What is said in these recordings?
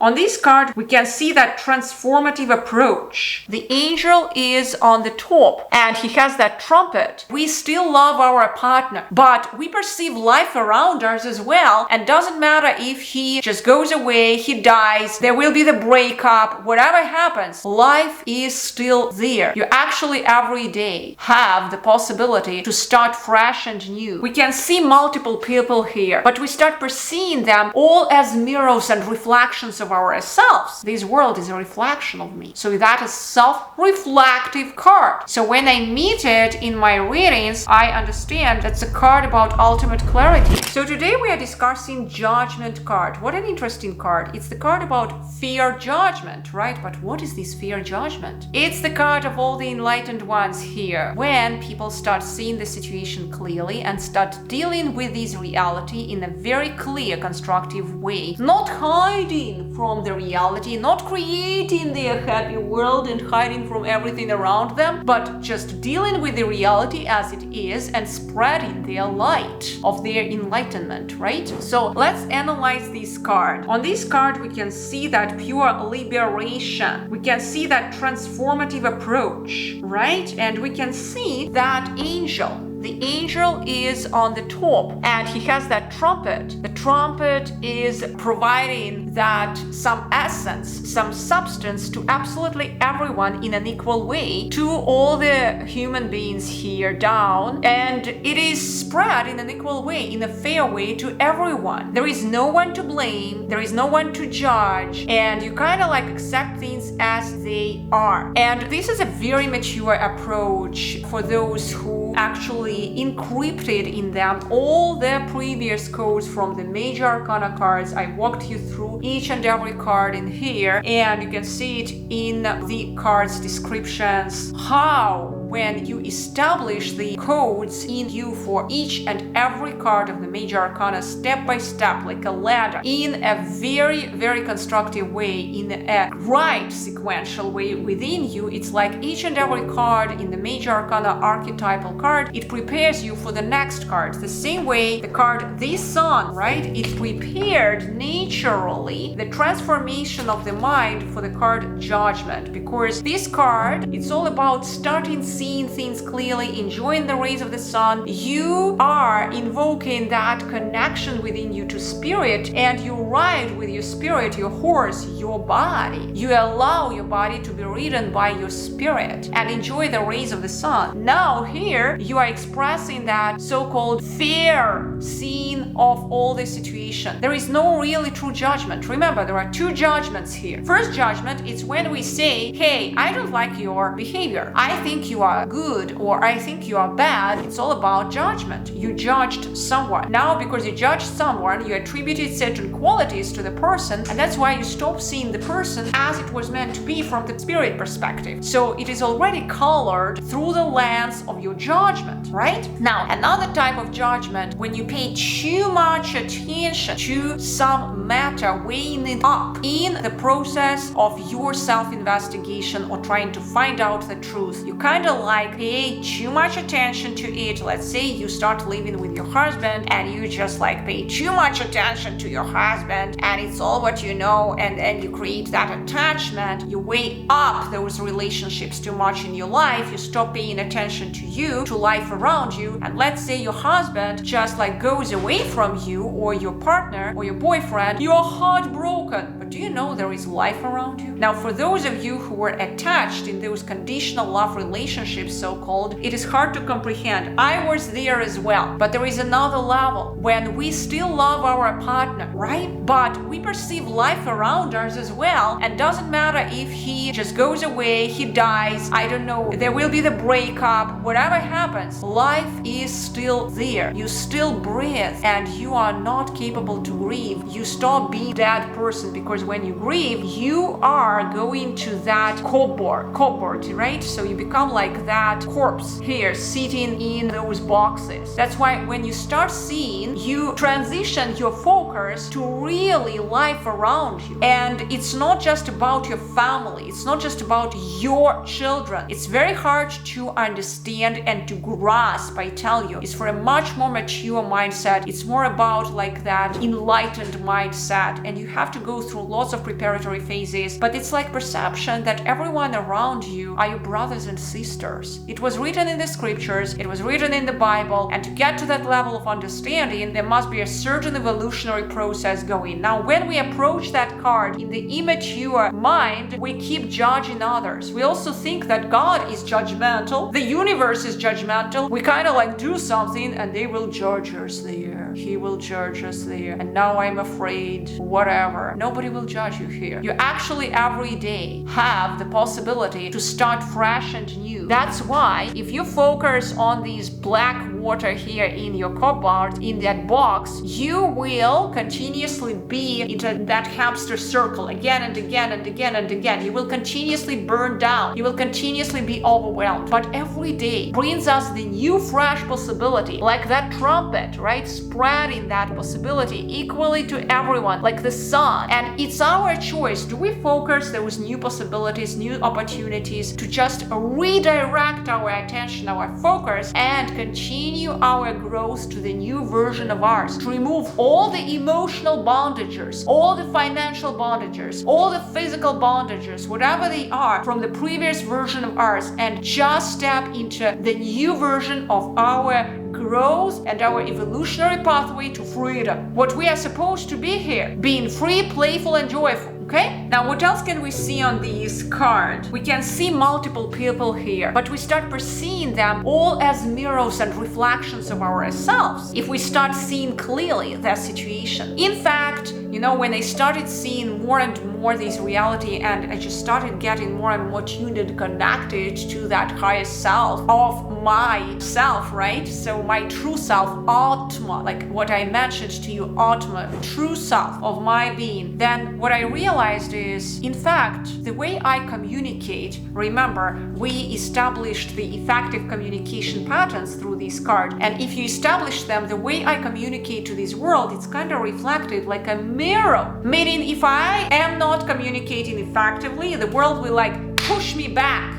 On this card, we can see that transformative approach. The angel is on the top and he has that trumpet. We still love our partner, but we perceive life around us as well. And doesn't matter if he just goes away, he dies, there will be the breakup, whatever happens, life is still there. You actually every day have the possibility to start fresh and new. We can see multiple people here, but we start perceiving them all as mirrors and reflections of ourselves. This world is a reflection of me. So that is self-reflective card. So when I meet it in my readings, I understand that's a card about ultimate clarity. So today we are discussing Judgment card. What an interesting card. It's the card about fear judgment, right? But what is this fear judgment? It's the card of all the enlightened ones here. When people start seeing the situation clearly and start dealing with this reality in a very clear, constructive way, not hiding from the reality, not creating their happy world and hiding from everything around them, but just dealing with the reality as it is and spreading their light of their enlightenment, right? So let's analyze this card. On this card, we can see that pure liberation. We can see that transformative approach, right? And we can see that angel. The angel is on the top and he has that trumpet. The trumpet is providing that some essence, some substance to absolutely everyone in an equal way, to all the human beings here down, and it is spread in an equal way, in a fair way to everyone. There is no one to blame, there is no one to judge, and you kind of like accept things as they are. And this is a very mature approach for those who actually encrypted in them all the previous codes from the major arcana cards. I walked you through each and every card in here, and you can see it in the cards descriptions how when you establish the codes in you for each and every card of the major arcana step by step, like a ladder, in a very, very constructive way, in a right sequential way within you. It's like each and every card in the major arcana archetypal card, it prepares you for the next card. The same way the card this sun, right? It prepared naturally the transformation of the mind for the card Judgment, because this card, it's all about starting seeing things clearly, enjoying the rays of the sun. You are invoking that connection within you to spirit, and you ride with your spirit, your horse, your body. You allow your body to be ridden by your spirit and enjoy the rays of the sun. Now here you are expressing that so-called fair scene of all the situation. There is no really true judgment. Remember, there are two judgments here. First judgment is when we say, hey, I don't like your behavior. I think you are good, or I think you are bad. It's all about judgment. You judged someone. Now, because you judged someone, you attributed certain qualities to the person, and that's why you stop seeing the person as it was meant to be from the spirit perspective. So it is already colored through the lens of your judgment, right? Now, another type of judgment, when you pay too much attention to some matter, weighing it up in the process of your self-investigation or trying to find out the truth. You kind of like pay too much attention to it. Let's say you start living with your husband and you just like pay too much attention to your husband and it's all what you know, and then you create that attachment. You weigh up those relationships too much in your life. You stop paying attention to you, to life around you, and let's say your husband just like goes away from you, or your partner or your boyfriend, you're heartbroken. But do you know there is life around you? Now, for those of you who were attached in those conditional love relationships, so-called, it is hard to comprehend. I was there as well, but there is another level when we still love our partner, right? But we perceive life around us as well, and doesn't matter if he just goes away, he dies, I don't know, there will be the breakup, whatever happens, life is still there. You still breathe, and you are not capable to grieve. You stop being that person, because when you grieve, you are going to that cupboard, right? So you become like that corpse here sitting in those boxes. That's why when you start seeing, you transition your focus to really life around you. And it's not just about your family, it's not just about your children. It's very hard to understand and to grasp, I tell you. It's for a much more mature mindset. It's more about like that enlightened mindset, and you have to go through lots of preparatory phases, but it's like perception that everyone around you are your brothers and sisters. It was written in the scriptures, it was written in the Bible, and to get to that level of understanding, there must be a certain evolutionary process going. Now, when we approach that card in the immature mind, we keep judging others. We also think that God is judgmental, the universe is judgmental. We kind of like do something and they will judge us there. He will judge us there. And now I'm afraid, whatever. Nobody will judge you here. You actually every day have the possibility to start fresh and new. That's why if you focus on these black water here in your cupboard, in that box, you will continuously be into that hamster circle again and again and again and again. You will continuously burn down. You will continuously be overwhelmed. But every day brings us the new fresh possibility, like that trumpet, right? Spreading that possibility equally to everyone, like the sun. And it's our choice. Do we focus those new possibilities, new opportunities to just redirect our attention, our focus, and continue our growth to the new version of ours, to remove all the emotional bondages, all the financial bondages, all the physical bondages, whatever they are from the previous version of ours, and just step into the new version of our growth and our evolutionary pathway to freedom. What we are supposed to be here, being free, playful, and joyful. Okay? Now, what else can we see on this card? We can see multiple people here, but we start perceiving them all as mirrors and reflections of ourselves if we start seeing clearly their situation. In fact, when I started seeing more and more this reality, and I just started getting more and more tuned and connected to that higher self of myself, right? So my true self, Atma, like what I mentioned to you, Atma, the true self of my being, then what I realized is, in fact, the way I communicate, remember, we established the effective communication patterns through this card, and if you establish them, the way I communicate to this world, it's kind of reflected like a mirror. Meaning, if I am not communicating effectively, the world will like push me back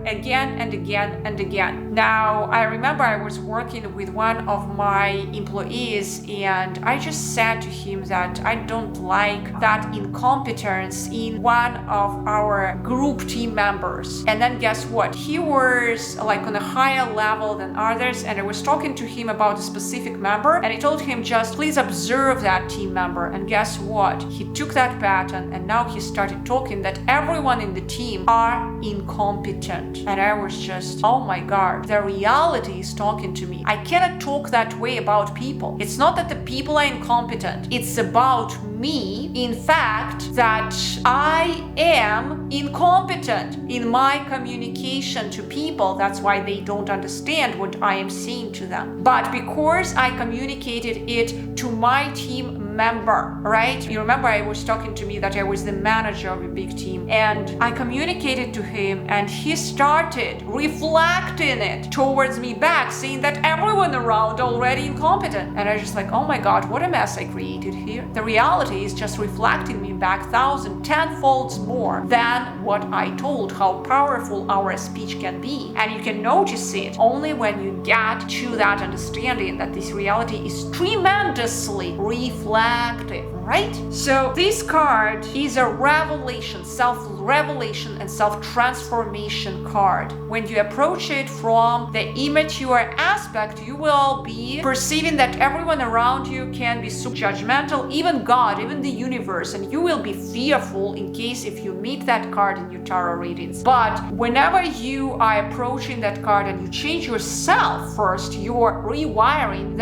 again and again and again. Now, I remember I was working with one of my employees, and I just said to him that I don't like that incompetence in one of our group team members. And then guess what? He was like on a higher level than others, and I was talking to him about a specific member, and I told him just please observe that team member. And guess what? He took that pattern, and now he started talking that everyone in the team are incompetent. And I was just, oh my God, the reality is talking to me. I cannot talk that way about people. It's not that the people are incompetent. It's about me, in fact, that I am incompetent in my communication to people. That's why they don't understand what I am saying to them. But because I communicated it to my team member, right? You remember I was talking to me that I was the manager of a big team, and I communicated to him, and he started reflecting it towards me back, saying that everyone around already incompetent. And I just like, oh my God, what a mess I created here. The reality is just reflecting me back 1,000, 10-folds more than what I told, how powerful our speech can be. And you can notice it only when you get to that understanding that this reality is tremendously reflective, right? So this card is a revelation, self-revelation and self-transformation card. When you approach it from the immature aspect, you will be perceiving that everyone around you can be super judgmental, even God, even the universe, and you will be fearful in case if you meet that card in your tarot readings. But whenever you are approaching that card and you change yourself first, you're rewiring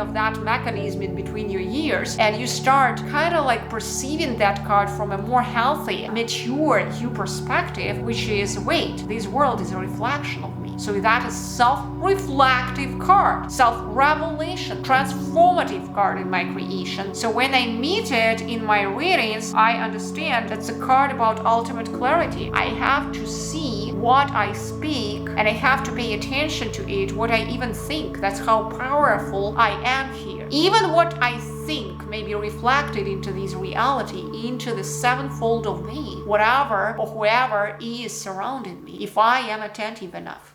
of that mechanism in between your ears, and you start kind of like perceiving that card from a more healthy, mature you perspective, which is, wait, this world is a reflection of me. So that is self-reflective card, self-revelation, transformative card in my creation. So when I meet it in my readings, I understand that's a card about ultimate clarity. I have to see what I speak, and I have to pay attention to it, what I even think. That's how powerful I am here. Even what I think may be reflected into this reality, into the sevenfold of me, whatever or whoever is surrounding me, if I am attentive enough.